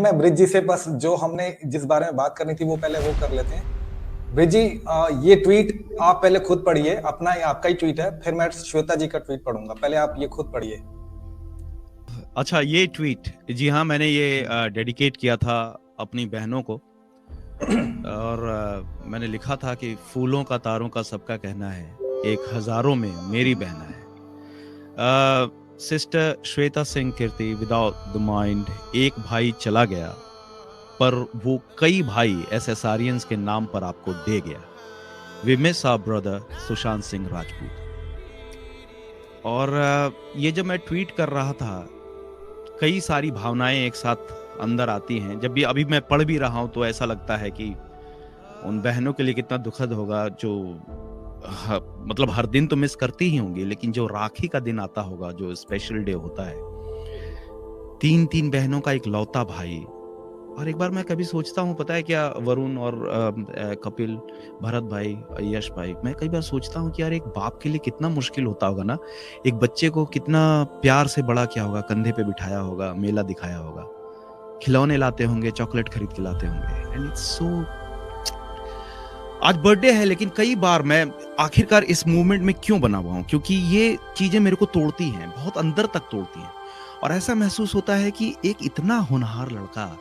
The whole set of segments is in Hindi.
मैं ब्रिज जी से बस जो हमने जिस बारे में बात करनी थी वो पहले वो कर लेते हैं। ब्रिज जी, ये ट्वीट आप पहले खुद पढ़िए, अपना आपका ही ट्वीट है, फिर मैं श्वेता जी का ट्वीट पढ़ूंगा। पहले आप ये खुद पढ़िए। अच्छा, ये ट्वीट, जी हाँ, मैंने ये डेडिकेट किया था अपनी बहनों को और मैंने लिखा था कि फूलों का तारों का सबका कहना है, एक हजारों में मेरी बहना है। Sister Shweta Singh Kirti, without the mind, एक भाई चला गया पर वो कई भाई एसएसआरियंस के नाम पर आपको दे गया। We miss our brother Sushant Singh Rajput. और ये जब मैं ट्वीट कर रहा था, कई सारी भावनाएं एक साथ अंदर आती हैं। जब भी अभी मैं पढ़ भी रहा हूं तो ऐसा लगता है कि उन बहनों के लिए कितना दुखद होगा जो मतलब हर दिन तो मिस करती ही होंगी, लेकिन जो राखी का दिन आता होगा, जो स्पेशल डे होता है, 3 बहनों का एक लौता भाई। और एक बार मैं कभी सोचता हूँ, पता है क्या, वरुण और कपिल, भरत भाई, यश भाई, मैं कई बार सोचता हूँ कि यार एक बाप के लिए कितना मुश्किल होता होगा ना। एक बच्चे को कितना प्यार से बड़ा किया होगा, कंधे पे बिठाया होगा, मेला दिखाया होगा, खिलौने लाते होंगे, चॉकलेट खरीद के लाते होंगे। एंड इट्स सो, आज बर्थडे है लेकिन कई बार मैं आखिरकार इस मूवमेंट में क्यों बना हुआ हूँ, क्योंकि ये चीजें मेरे को तोड़ती हैं, बहुत अंदर तक तोड़ती हैं। और ऐसा महसूस होता है कि एक इतना होनहार लड़का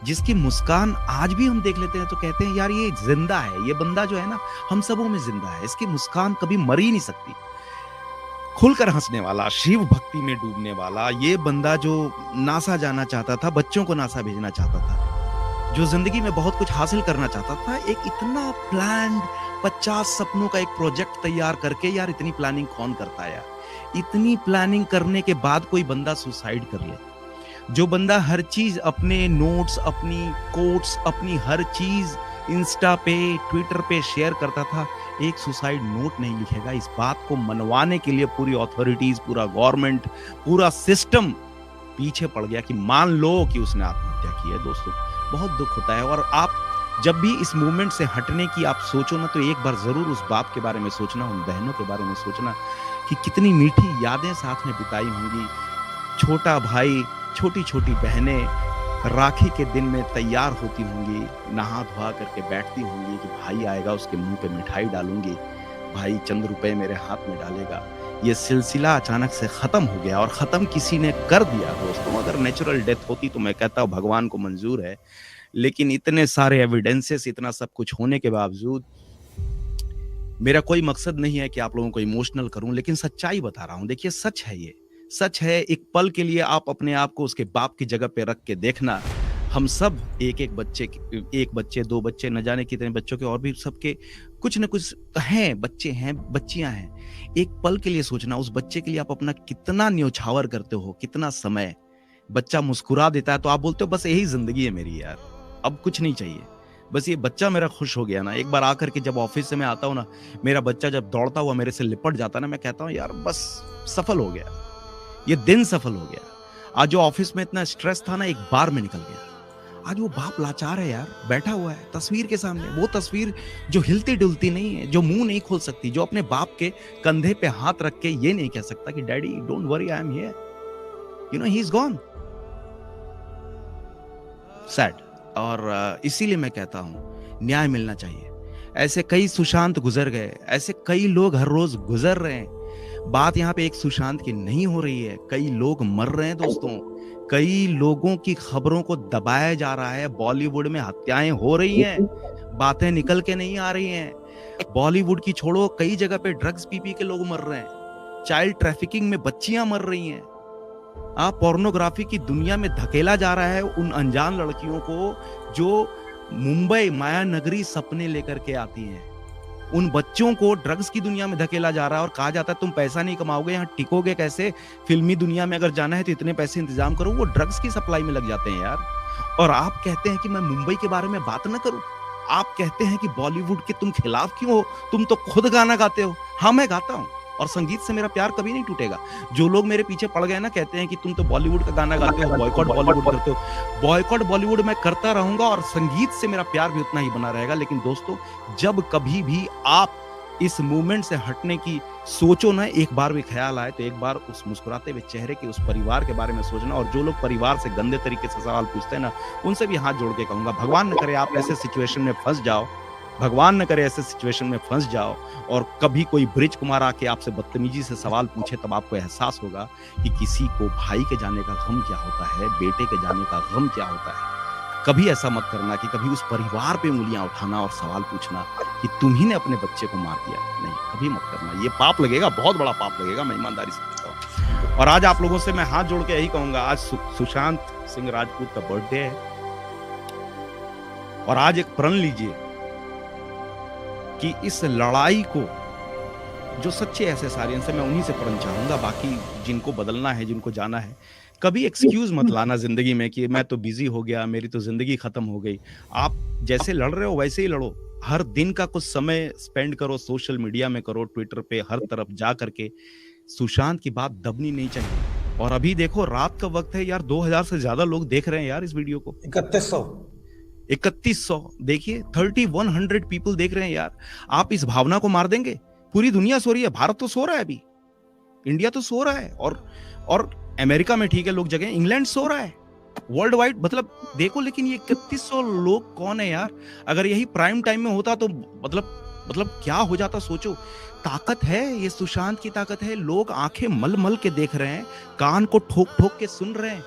जिसकी मुस्कान आज भी हम देख लेते हैं तो कहते हैं यार ये जिंदा है, ये बंदा जो है ना हम सबों में जिंदा है, इसकी मुस्कान कभी मर ही नहीं सकती। खुलकर हंसने वाला, शिव भक्ति में डूबने वाला, ये बंदा जो नासा जाना चाहता था, बच्चों को नासा भेजना चाहता था, जो जिंदगी में बहुत कुछ हासिल करना चाहता था, एक इतना प्लान्ड 50 सपनों का एक प्रोजेक्ट तैयार करके, यार इतनी प्लानिंग कौन करता है यार। इतनी प्लानिंग करने के बाद कोई बंदा सुसाइड कर ले, जो बंदा हर चीज, अपने नोट्स, अपनी कोट्स, अपनी हर चीज इंस्टा पे, ट्विटर पे शेयर करता था, एक सुसाइड नोट नहीं लिखेगा। इस बात को मनवाने के लिए पूरी अथॉरिटीज, पूरा गवर्नमेंट, पूरा सिस्टम पीछे पड़ गया कि मान लो कि उसने आत्महत्या की है। दोस्तों, बहुत दुख होता है। और आप जब भी इस मूवमेंट से हटने की आप सोचो ना, तो एक बार जरूर उस बाप के बारे में सोचना, उन बहनों के बारे में सोचना कि कितनी मीठी यादें साथ में बिताई होंगी। छोटा भाई, छोटी छोटी बहनें राखी के दिन में तैयार होती होंगी, नहा धोआ करके बैठती होंगी कि भाई आएगा, उसके मुंह पे मिठाई डालूंगी, भाई चंद रुपए मेरे हाथ में डालेगा। ये सिलसिला अचानक से खत्म हो गया, और खत्म किसी ने कर दिया। दोस्तों, अगर नेचुरल डेथ होती तो मैं कहता हूँ भगवान को मंजूर है, लेकिन इतने सारे एविडेंसेस, इतना सब कुछ होने के बावजूद, मेरा कोई मकसद नहीं है कि आप लोगों को इमोशनल करूं, लेकिन सच्चाई बता रहा हूं। देखिए, सच है, ये सच है। एक पल के लिए आप अपने आप को उसके बाप की जगह पे रख के देखना। हम सब एक बच्चे, 2 बच्चे, न जाने कितने बच्चों के, और भी सबके कुछ न कुछ हैं, बच्चे हैं, बच्चियां हैं। एक पल के लिए सोचना, उस बच्चे के लिए आप अपना कितना न्योछावर करते हो, कितना समय। बच्चा मुस्कुरा देता है तो आप बोलते हो बस यही जिंदगी है मेरी यार, अब कुछ नहीं चाहिए, बस ये बच्चा मेरा खुश हो गया ना। एक बार आकर के जब ऑफिस से मैं आता हूँ ना, मेरा बच्चा जब दौड़ता हुआ मेरे से लिपट जाता ना, मैं कहता हूँ यार बस सफल हो गया, ये दिन सफल हो गया। आज जो ऑफिस में इतना स्ट्रेस था ना, एक बार में निकल गया। आज वो बाप लाचार है यार, बैठा हुआ है तस्वीर के सामने, वो तस्वीर जो हिलती डुलती नहीं है, जो मुंह नहीं खोल सकती, जो अपने बाप के कंधे पे हाथ रख के ये नहीं कह सकता कि daddy don't worry, I am here, you know, he is gone. Sad. और इसीलिए मैं कहता हूं न्याय मिलना चाहिए। ऐसे कई सुशांत गुजर गए, ऐसे कई लोग हर रोज गुजर रहे हैं। बात यहाँ पे एक सुशांत की नहीं हो रही है, कई लोग मर रहे हैं दोस्तों, कई लोगों की खबरों को दबाया जा रहा है। बॉलीवुड में हत्याएं हो रही हैं, बातें निकल के नहीं आ रही हैं। बॉलीवुड की छोड़ो, कई जगह पे ड्रग्स पी पी के लोग मर रहे हैं, चाइल्ड ट्रैफिकिंग में बच्चियां मर रही हैं। पोर्नोग्राफी की दुनिया में धकेला जा रहा है उन अनजान लड़कियों को जो मुंबई माया नगरी सपने लेकर के आती हैं। उन बच्चों को ड्रग्स की दुनिया में धकेला जा रहा है और कहा जाता है तुम पैसा नहीं कमाओगे, यहाँ टिकोगे कैसे, फिल्मी दुनिया में अगर जाना है तो इतने पैसे इंतजाम करो। वो ड्रग्स की सप्लाई में लग जाते हैं यार। और आप कहते हैं कि मैं मुंबई के बारे में बात ना करूं, आप कहते हैं कि बॉलीवुड के तुम खिलाफ क्यों हो, तुम तो खुद गाना गाते हो। हाँ, मैं गाता हूं और संगीत से मेरा प्यार कभी नहीं टूटेगा। जो लोग मेरे पीछे पड़ गए ना, कहते हैं कि तुम तो बॉलीवुड का गाना गाते हो, बॉयकॉट बॉलीवुड करते हो, बॉयकॉट बॉलीवुड मैं करता रहूंगा और संगीत से मेरा प्यार भी उतना ही बना रहेगा। लेकिन दोस्तों, जब कभी भी आप इस मूवमेंट से हटने की सोचो ना, एक बार भी ख्याल आए तो एक बार उस मुस्कुराते हुए चेहरे के उस परिवार के बारे में सोचना। और जो लोग परिवार से गंदे तरीके से सवाल पूछते हैं ना, उनसे भी हाथ जोड़ के कहूंगा, भगवान न करे आप ऐसे सिचुएशन में फंस जाओ, भगवान न करे ऐसे सिचुएशन में फंस जाओ और कभी कोई ब्रिज कुमार आके आपसे बदतमीजी से सवाल पूछे, तब आपको एहसास होगा कि किसी को भाई के जाने का गम क्या होता है, बेटे के जाने का गम क्या होता है। कभी ऐसा मत करना कि कभी उस परिवार पे उंगलियां उठाना और सवाल पूछना कि तुम ही ने अपने बच्चे को मार दिया। नहीं, कभी मत करना, ये पाप लगेगा, बहुत बड़ा पाप लगेगा, मैं ईमानदारी से कहता हूँ। और आज आप लोगों से मैं हाथ जोड़ के यही कहूंगा, आज सुशांत सिंह राजपूत का बर्थडे है और आज एक प्रण लीजिए कि इस लड़ाई को, जो सच्चे एसएसआरियंस हैं, मैं उन्हीं से प्रण चाहूंगा। बाकी जिनको बदलना है, जिनको जाना है, कभी एक्सक्यूज मत लाना जिंदगी में कि मैं तो बिजी हो गया, मेरी तो जिंदगी खत्म हो गई। आप जैसे लड़ रहे हो वैसे ही लड़ो। हर दिन का कुछ समय स्पेंड करो, सोशल मीडिया में करो, ट्विटर पे हर तरफ जा करके। सुशांत की बात दबनी नहीं चाहिए। और अभी देखो रात का वक्त है यार, 2000 से ज्यादा लोग देख रहे हैं यार इस वीडियो को। 3100 देखिए, 3100 पीपल देख रहे हैं यार। आप इस भावना को मार देंगे। पूरी दुनिया सो रही है, भारत तो सो रहा है, अभी इंडिया तो सो रहा है, और अमेरिका में ठीक है लोग जगह, इंग्लैंड सो रहा है, वर्ल्ड वाइड मतलब देखो। लेकिन ये 3100 लोग कौन है यार? अगर यही प्राइम टाइम में होता तो मतलब क्या हो जाता, सोचो। ताकत है, ये सुशांत की ताकत है। लोग आंखें मल मल के देख रहे हैं, कान को ठोक ठोक के सुन रहे हैं।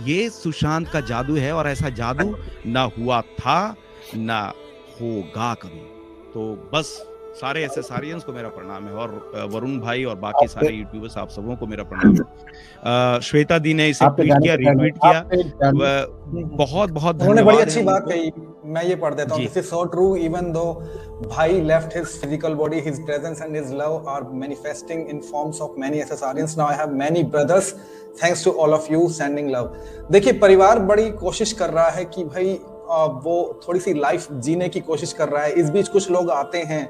ये सुशांत का जादू है और ऐसा जादू ना हुआ था ना होगा कभी। तो बस सारे एसएसआरियंस को मेरा प्रणाम है, और वरुण भाई और बाकी सारे यूट्यूबर्स, आप सबों को मेरा प्रणाम है। श्वेता दी ने इसे ट्वीट किया, रीट्वीट किया, बहुत बहुत उन्होंने धन्यवाद। बड़ी अच्छी बात कही, मैं ये पढ़ देता हूँ। This is so true, even though भाई left his physical body, his presence and his love are manifesting in forms of many SSRians. Now I have many brothers, thanks to all of you sending love. देखिए, परिवार बड़ी कोशिश कर रहा है कि भाई वो थोड़ी सी लाइफ जीने की कोशिश कर रहा है। इस बीच कुछ लोग आते हैं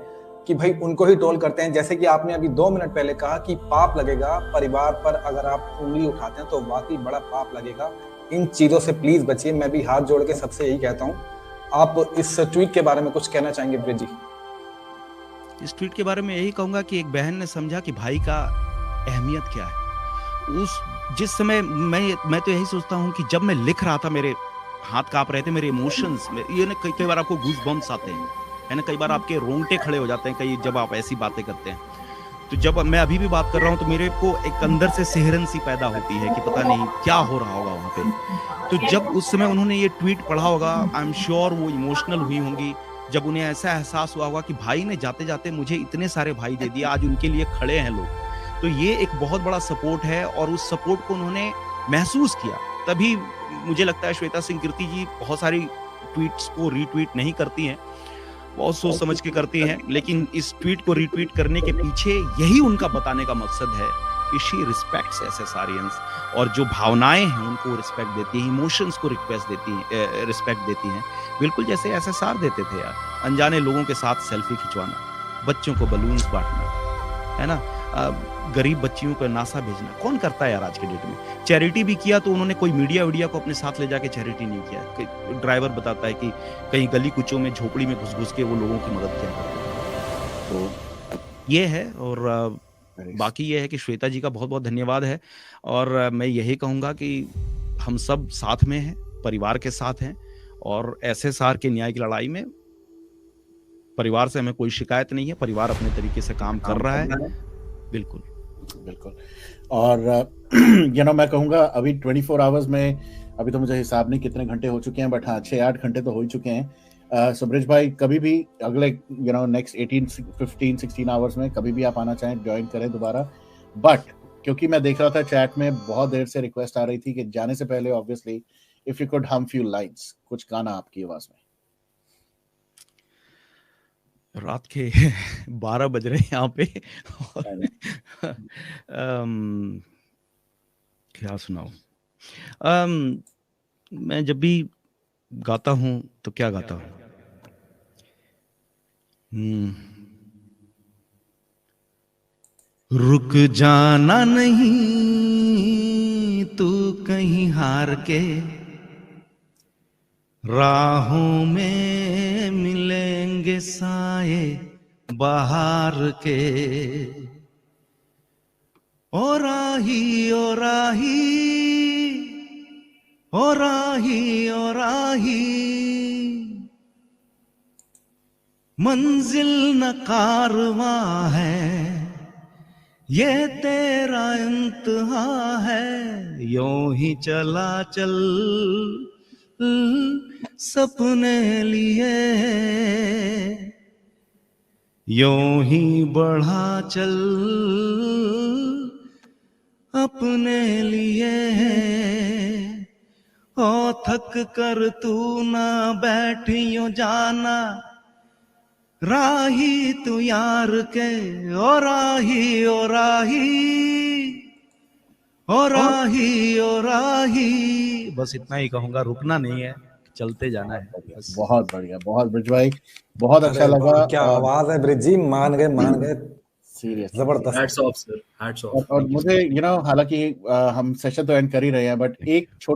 कि भाई उनको ही ट्रोल करते हैं, जैसे कि आपने अभी 2 मिनट पहले कहा कि पाप लगेगा परिवार पर अगर आप उंगली उठाते हैं, तो वाकई बड़ा पाप लगेगा। इन चीजों से प्लीज बचिए। मैं भी हाथ जोड़ के सबसे यही कहता हूं। आप इस ट्वीट के बारे में कुछ कहना चाहेंगे ब्रिज जी? इस ट्वीट के बारे में यही कहूंगा कि एक बहन ने समझा कि भाई का अहमियत क्या है। जिस समय मैं तो यही सोचता हूं कि जब मैं लिख रहा था, मेरे हाथ कांप रहे थे, मेरे इमोशंस में ये ना, कई बार आपको गूज बम्स आते हैं, है ना, कई बार आपके रोंगटे खड़े हो जाते हैं कई जब आप ऐसी बातें करते हैं। तो जब मैं अभी भी बात कर रहा हूं तो मेरे को एक अंदर से सिहरन सी पैदा होती है कि पता नहीं क्या हो रहा होगा वहां पे। तो जब उस समय उन्होंने ये ट्वीट पढ़ा होगा, आई एम श्योर वो इमोशनल हुई होंगी। जब उन्हें ऐसा एहसास हुआ होगा कि भाई ने जाते जाते मुझे इतने सारे भाई दे दिए, आज उनके लिए खड़े हैं लोग। तो ये एक बहुत बड़ा सपोर्ट है और उस सपोर्ट को उन्होंने महसूस किया। तभी मुझे लगता है श्वेता सिंह कीर्ति जी बहुत सारी ट्वीट्स को रीट्वीट नहीं करती हैं, बहुत सोच समझ के करती हैं, लेकिन इस ट्वीट को रीट्वीट करने के पीछे यही उनका बताने का मकसद है कि शी रिस्पेक्ट्स एसएसआरियंस, और जो भावनाएं हैं उनको रिस्पेक्ट देती है, इमोशंस को रिस्पेक्ट देती हैं, बिल्कुल जैसे एसएसआर देते थे यार। अनजाने लोगों के साथ सेल्फी खिंचवाना, बच्चों को बलून्स बांटना, है ना, गरीब बच्चियों को नासा भेजना, कौन करता है यार आज के डेट में। चैरिटी भी किया तो उन्होंने कोई मीडिया को अपने साथ ले जाके चैरिटी नहीं किया। ड्राइवर बताता है कि कहीं गली कुचों में झोपड़ी में घुस के वो लोगों की मदद किया करते हैं। तो ये है, और बाकी ये है कि श्वेता जी का बहुत बहुत धन्यवाद है। और मैं यही कहूंगा कि हम सब साथ में हैं, परिवार के साथ हैं, और एसएसआर के न्याय की लड़ाई में परिवार से हमें कोई शिकायत नहीं है। परिवार अपने तरीके से काम कर रहा है। बिल्कुल बिल्कुल। और मैं कहूँगा अभी 24 आवर्स में, अभी तो मुझे हिसाब नहीं कितने घंटे हो चुके हैं, बट हाँ 6-8 घंटे तो हो ही चुके हैं। सुब्रज भाई, कभी भी अगले नेक्स्ट 15-16 आवर्स में कभी भी आप आना चाहें, ज्वाइन करें दोबारा। बट क्योंकि मैं देख रहा था चैट में बहुत देर से रिक्वेस्ट आ रही थी कि जाने से पहले ऑब्वियसली इफ यू कुड हम फ्यू लाइन्स, कुछ गाना आपकी आवाज में। रात के 12 बज रहे हैं यहाँ पे क्या सुनाऊं? मैं जब भी गाता हूं तो क्या गाता हूं? रुक जाना नहीं तू कहीं हार के, राहों में मिलेंगे साए बहार के। ओ राही ओ राही, ओ राही ओ राही, मंजिल न कारवां है, ये तेरा इंतहा है। यूं ही चला चल सपने लिए, यूं ही बढ़ा चल अपने लिए। ओ थक कर तू ना बैठियो जाना, राही तू यार के। ओ राही ओ राही, ओ राही ओ राही। बस इतना ही कहूंगा, रुकना नहीं है, चलते जाना है बस। बहुत बढ़िया, बहुत ब्रिज भाई, बहुत अच्छा लगा। क्या आवाज है ब्रिज जी, मान गए सीरियस, जबरदस्त। Hats off sir, hats off. और मुझे हालांकि हम सेशन तो एंड कर ही रहे हैं, बट एक छोटा